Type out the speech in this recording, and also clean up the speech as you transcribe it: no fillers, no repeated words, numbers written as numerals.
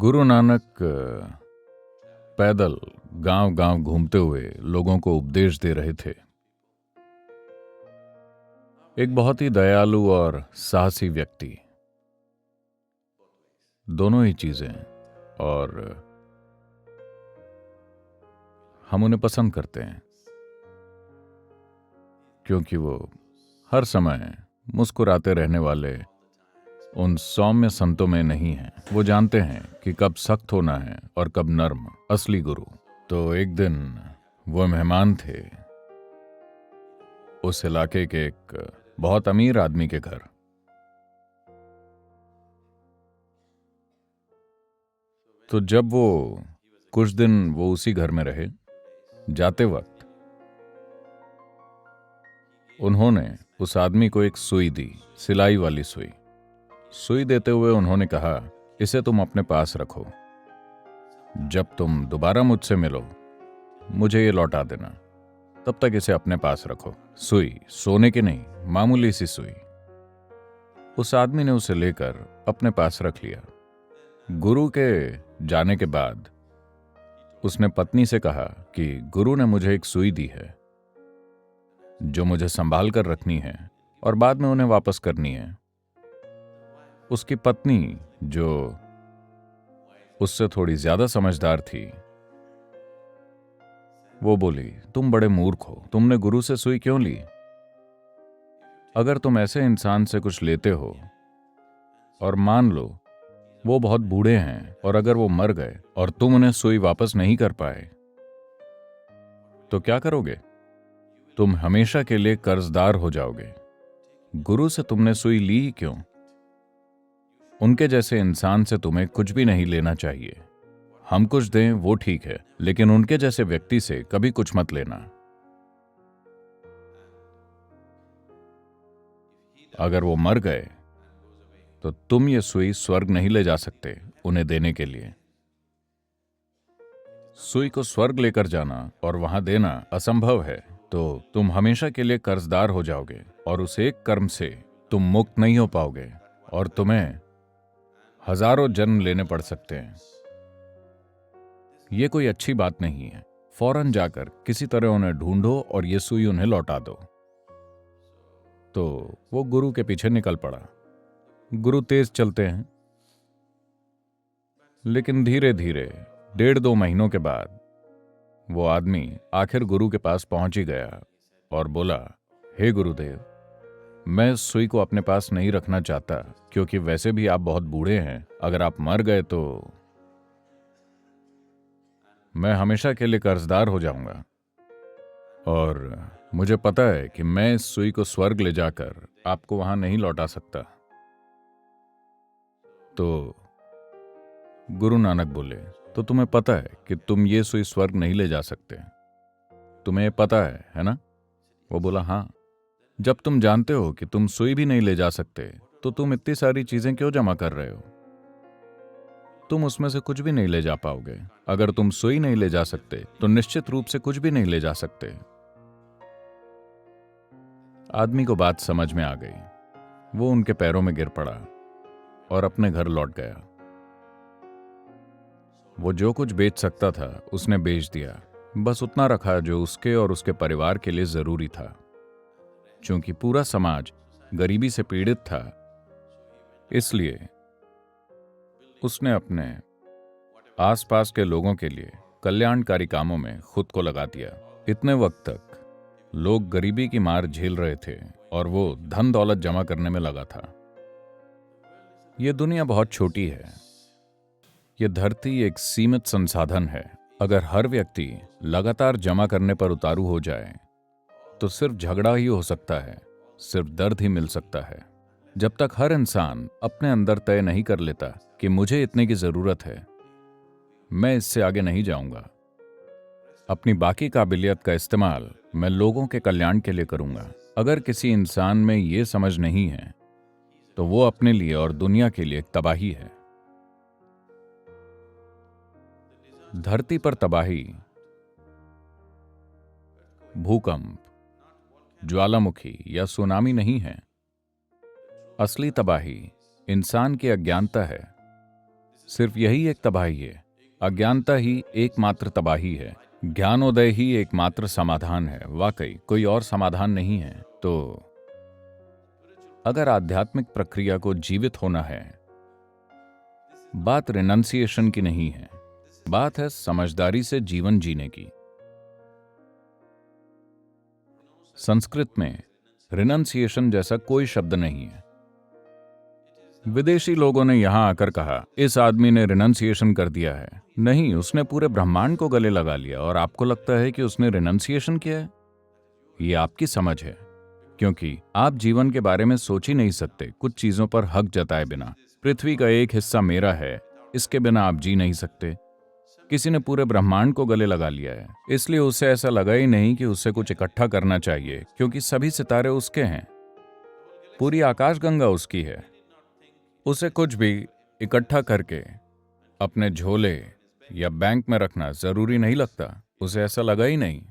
गुरु नानक पैदल गांव-गांव घूमते हुए लोगों को उपदेश दे रहे थे। एक बहुत ही दयालु और साहसी व्यक्ति, दोनों ही चीजें, और हम उन्हें पसंद करते हैं क्योंकि वो हर समय मुस्कुराते रहने वाले उन सौम्य संतों में नहीं हैं। वो जानते हैं कि कब सख्त होना है और कब नर्म। असली गुरु। तो एक दिन वो मेहमान थे उस इलाके के एक बहुत अमीर आदमी के घर। तो जब वो कुछ दिन वो उसी घर में रहे, जाते वक्त उन्होंने उस आदमी को एक सुई दी, सिलाई वाली सुई। सुई देते हुए उन्होंने कहा, इसे तुम अपने पास रखो। जब तुम दोबारा मुझसे मिलो, मुझे ये लौटा देना। तब तक इसे अपने पास रखो। सुई सोने की नहीं, मामूली सी सुई। उस आदमी ने उसे लेकर अपने पास रख लिया। गुरु के जाने के बाद उसने पत्नी से कहा कि गुरु ने मुझे एक सुई दी है जो मुझे संभाल कर रखनी है और बाद में उन्हें वापस करनी है। उसकी पत्नी, जो उससे थोड़ी ज्यादा समझदार थी, वो बोली, तुम बड़े मूर्ख हो, तुमने गुरु से सुई क्यों ली? अगर तुम ऐसे इंसान से कुछ लेते हो और मान लो वो बहुत बूढ़े हैं और अगर वो मर गए और तुम उन्हें सुई वापस नहीं कर पाए, तो क्या करोगे? तुम हमेशा के लिए कर्जदार हो जाओगे। गुरु से तुमने सुई ली ही क्यों? उनके जैसे इंसान से तुम्हें कुछ भी नहीं लेना चाहिए। हम कुछ दें वो ठीक है, लेकिन उनके जैसे व्यक्ति से कभी कुछ मत लेना। अगर वो मर गए तो तुम ये सुई स्वर्ग नहीं ले जा सकते उन्हें देने के लिए। सुई को स्वर्ग लेकर जाना और वहां देना असंभव है, तो तुम हमेशा के लिए कर्जदार हो जाओगे और उस एक कर्म से तुम मुक्त नहीं हो पाओगे और तुम्हें हजारों जन्म लेने पड़ सकते हैं। ये कोई अच्छी बात नहीं है। फौरन जाकर किसी तरह उन्हें ढूंढो और ये सुई उन्हें लौटा दो। तो वो गुरु के पीछे निकल पड़ा। गुरु तेज चलते हैं, लेकिन धीरे धीरे 1.5-2 महीनों के बाद वो आदमी आखिर गुरु के पास पहुंच ही गया और बोला, हे गुरुदेव, मैं इस सुई को अपने पास नहीं रखना चाहता क्योंकि वैसे भी आप बहुत बूढ़े हैं। अगर आप मर गए तो मैं हमेशा के लिए कर्जदार हो जाऊंगा और मुझे पता है कि मैं इस सुई को स्वर्ग ले जाकर आपको वहां नहीं लौटा सकता। तो गुरु नानक बोले, तो तुम्हें पता है कि तुम ये सुई स्वर्ग नहीं ले जा सकते, तुम्हें पता है ना? वो बोला, हाँ। जब तुम जानते हो कि तुम सुई भी नहीं ले जा सकते, तो तुम इतनी सारी चीजें क्यों जमा कर रहे हो? तुम उसमें से कुछ भी नहीं ले जा पाओगे। अगर तुम सुई नहीं ले जा सकते तो निश्चित रूप से कुछ भी नहीं ले जा सकते। आदमी को बात समझ में आ गई। वो उनके पैरों में गिर पड़ा और अपने घर लौट गया। वो जो कुछ बेच सकता था उसने बेच दिया, बस उतना रखा जो उसके और उसके परिवार के लिए जरूरी था। क्योंकि पूरा समाज गरीबी से पीड़ित था, इसलिए उसने अपने आसपास के लोगों के लिए कल्याणकारी कामों में खुद को लगा दिया। इतने वक्त तक लोग गरीबी की मार झेल रहे थे और वो धन दौलत जमा करने में लगा था। ये दुनिया बहुत छोटी है। ये धरती एक सीमित संसाधन है। अगर हर व्यक्ति लगातार जमा करने पर उतारू हो जाए तो सिर्फ झगड़ा ही हो सकता है, सिर्फ दर्द ही मिल सकता है। जब तक हर इंसान अपने अंदर तय नहीं कर लेता कि मुझे इतने की जरूरत है, मैं इससे आगे नहीं जाऊंगा। अपनी बाकी काबिलियत का इस्तेमाल मैं लोगों के कल्याण के लिए करूंगा। अगर किसी इंसान में ये समझ नहीं है तो वो अपने लिए और दुनिया के लिए एक तबाही है। धरती पर तबाही भूकंप, ज्वालामुखी या सुनामी नहीं है। असली तबाही इंसान की अज्ञानता है। सिर्फ यही एक तबाही है। अज्ञानता ही एकमात्र तबाही है। ज्ञानोदय ही एकमात्र समाधान है। वाकई कोई और समाधान नहीं है। तो अगर आध्यात्मिक प्रक्रिया को जीवित होना है, बात रिनंसिएशन की नहीं है, बात है समझदारी से जीवन जीने की। संस्कृत में रिनंसिएशन जैसा कोई शब्द नहीं है। विदेशी लोगों ने यहां आकर कहा, इस आदमी ने रिनंसिएशन कर दिया है। नहीं, उसने पूरे ब्रह्मांड को गले लगा लिया और आपको लगता है कि उसने रिनंसिएशन किया है। ये आपकी समझ है, क्योंकि आप जीवन के बारे में सोच ही नहीं सकते कुछ चीजों पर हक जताए बिना। पृथ्वी का एक हिस्सा मेरा है, इसके बिना आप जी नहीं सकते। किसी ने पूरे ब्रह्मांड को गले लगा लिया है, इसलिए उसे ऐसा लगा ही नहीं कि उसे कुछ इकट्ठा करना चाहिए, क्योंकि सभी सितारे उसके हैं, पूरी आकाशगंगा उसकी है। उसे कुछ भी इकट्ठा करके अपने झोले या बैंक में रखना जरूरी नहीं लगता। उसे ऐसा लगा ही नहीं।